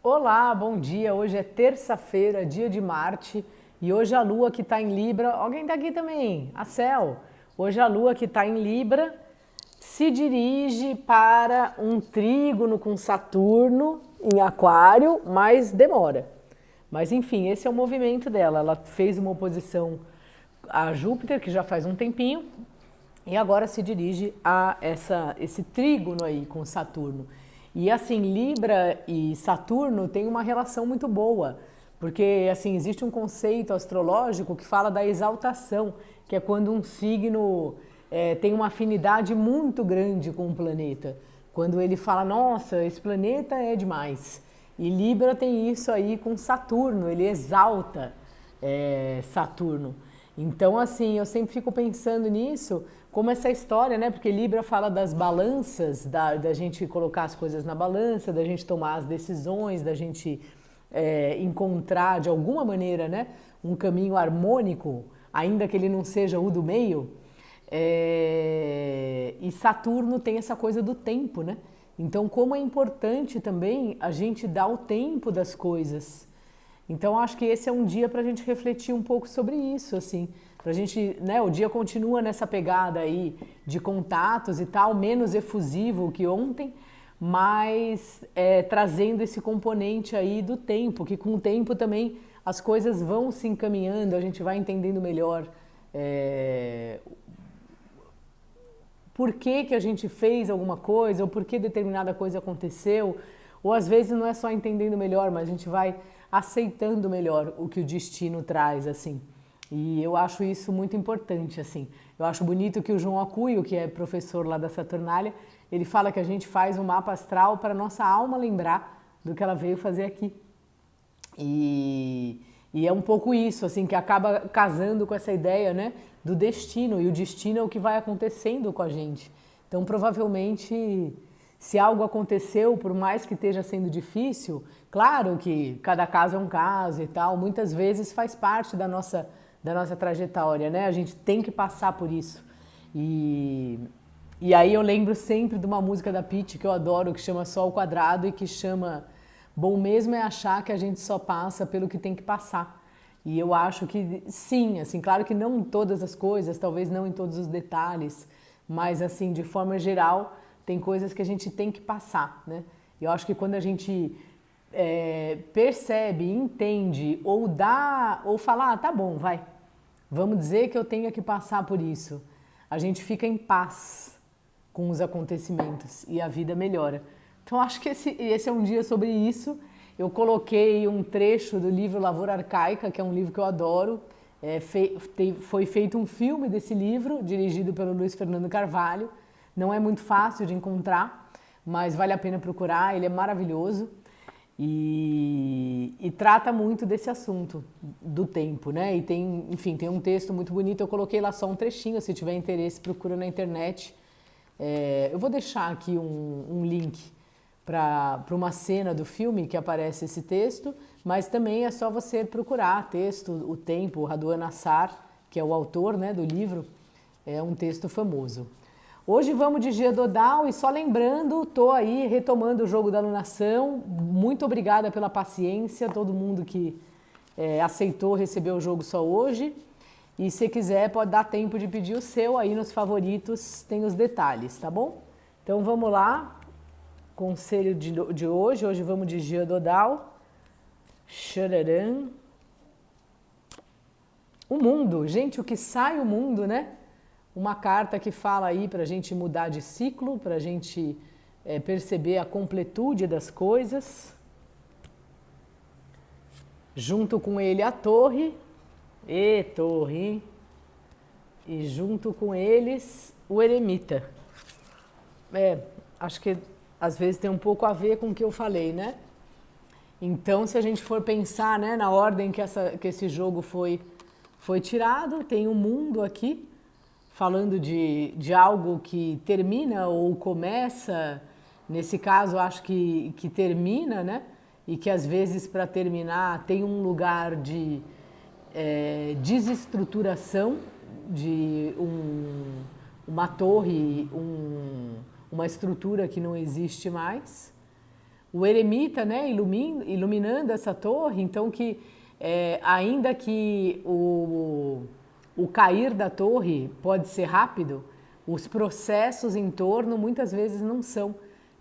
Olá, bom dia. Hoje é terça-feira, dia de Marte, e hoje a Lua que está em Libra. Alguém está aqui também? A Cel. Hoje a Lua que está em Libra se dirige para um trígono com Saturno em Aquário, mas demora. Mas enfim, esse é o movimento dela. Ela fez uma oposição a Júpiter, que já faz um tempinho, e agora se dirige a esse trígono aí com Saturno. E assim, Libra e Saturno têm uma relação muito boa, porque assim, existe um conceito astrológico que fala da exaltação, que é quando um signo tem uma afinidade muito grande com o planeta. Quando ele fala, nossa, esse planeta é demais. E Libra tem isso aí com Saturno, ele exalta Saturno. Então, assim, eu sempre fico pensando nisso, como essa história, né? Porque Libra fala das balanças, da gente colocar as coisas na balança, da gente tomar as decisões, da gente encontrar de alguma maneira, né? Um caminho harmônico, ainda que ele não seja o do meio. E Saturno tem essa coisa do tempo, né? Então, como é importante também a gente dar o tempo das coisas. Então, acho que esse é um dia para a gente refletir um pouco sobre isso, assim, para a gente, né, o dia continua nessa pegada aí de contatos e tal, menos efusivo que ontem, mas trazendo esse componente aí do tempo, que com o tempo também as coisas vão se encaminhando, a gente vai entendendo melhor por que a gente fez alguma coisa, ou por que determinada coisa aconteceu, ou às vezes não é só entendendo melhor, mas a gente vai aceitando melhor o que o destino traz, assim. E eu acho isso muito importante, assim. Eu acho bonito que o João Acuio, que é professor lá da Saturnália, ele fala que a gente faz um mapa astral para nossa alma lembrar do que ela veio fazer aqui. E é um pouco isso, assim, que acaba casando com essa ideia, né, do destino. E o destino é o que vai acontecendo com a gente. Então, provavelmente, se algo aconteceu, por mais que esteja sendo difícil, claro que cada caso é um caso e tal, muitas vezes faz parte da nossa trajetória, né? A gente tem que passar por isso. E aí eu lembro sempre de uma música da Pitty que eu adoro, que chama Sol Quadrado e que chama Bom Mesmo é Achar que a gente só passa pelo que tem que passar. E eu acho que sim, assim, claro que não em todas as coisas, talvez não em todos os detalhes, mas assim, de forma geral, tem coisas que a gente tem que passar, né? Eu acho que quando a gente percebe, entende ou dá, ou fala, tá bom, vai, vamos dizer que eu tenha que passar por isso, a gente fica em paz com os acontecimentos e a vida melhora. Então acho que esse é um dia sobre isso. Eu coloquei um trecho do livro Lavoura Arcaica, que é um livro que eu adoro. Foi feito um filme desse livro, dirigido pelo Luiz Fernando Carvalho. Não é muito fácil de encontrar, mas vale a pena procurar, ele é maravilhoso. E trata muito desse assunto do tempo, né? E tem, enfim, tem um texto muito bonito, eu coloquei lá só um trechinho, se tiver interesse, procura na internet. Eu vou deixar aqui um link para uma cena do filme que aparece esse texto, mas também é só você procurar texto, o tempo, o Raduan Nassar, que é o autor, né, do livro, é um texto famoso. Hoje vamos de Gia Dodal e só lembrando, tô aí retomando o jogo da alunação, muito obrigada pela paciência, todo mundo que aceitou receber o jogo só hoje. E se quiser, pode dar tempo de pedir o seu, aí nos favoritos tem os detalhes, tá bom? Então vamos lá, conselho de hoje vamos de Gia Dodal. Xararam. O mundo, gente, o que sai o mundo, né? Uma carta que fala aí para a gente mudar de ciclo, para a gente perceber a completude das coisas. Junto com ele a torre. Torre. E junto com eles o eremita. Acho que às vezes tem um pouco a ver com o que eu falei, né? Então, se a gente for pensar, né, na ordem que esse jogo foi tirado, tem um mundo aqui, falando de algo que termina ou começa, nesse caso acho que termina, né? E que às vezes para terminar tem um lugar de desestruturação de uma torre, uma estrutura que não existe mais. o eremita, né, iluminando essa torre, então que ainda que o cair da torre pode ser rápido, os processos em torno muitas vezes não são.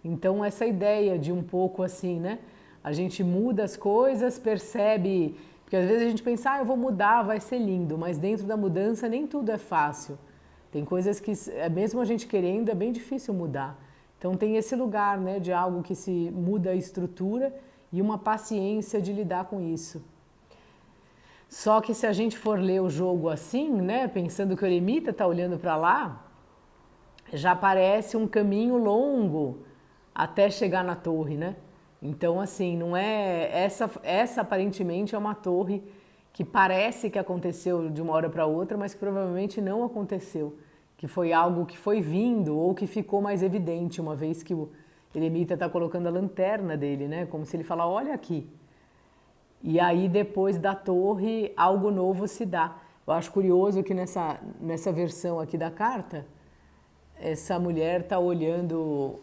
Então essa ideia de um pouco assim, né, a gente muda as coisas, percebe, porque às vezes a gente pensa, eu vou mudar, vai ser lindo, mas dentro da mudança nem tudo é fácil. Tem coisas que, mesmo a gente querendo, é bem difícil mudar. Então tem esse lugar, né, de algo que se muda a estrutura e uma paciência de lidar com isso. Só que se a gente for ler o jogo assim, né, pensando que o eremita está olhando para lá, já parece um caminho longo até chegar na torre, né? Então assim, não é essa aparentemente é uma torre que parece que aconteceu de uma hora para outra, mas que provavelmente não aconteceu, que foi algo que foi vindo ou que ficou mais evidente uma vez que o eremita está colocando a lanterna dele, né? Como se ele falasse, olha aqui. E aí depois da torre algo novo se dá. Eu acho curioso que nessa versão aqui da carta, essa mulher está olhando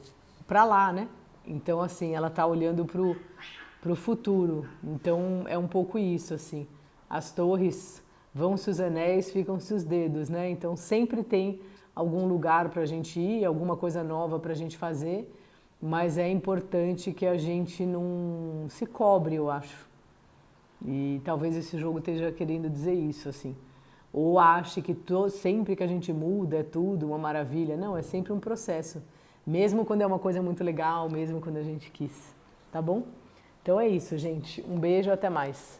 para lá, né? Então assim, ela está olhando para o futuro. Então é um pouco isso assim. As torres vão-se os anéis, ficam-se os dedos, né? Então sempre tem algum lugar para a gente ir, alguma coisa nova para a gente fazer, mas é importante que a gente não se cobre, eu acho. E talvez esse jogo esteja querendo dizer isso, assim. Ou ache que sempre que a gente muda é tudo uma maravilha. Não, é sempre um processo. Mesmo quando é uma coisa muito legal, mesmo quando a gente quis. Tá bom? Então é isso, gente. Um beijo, até mais.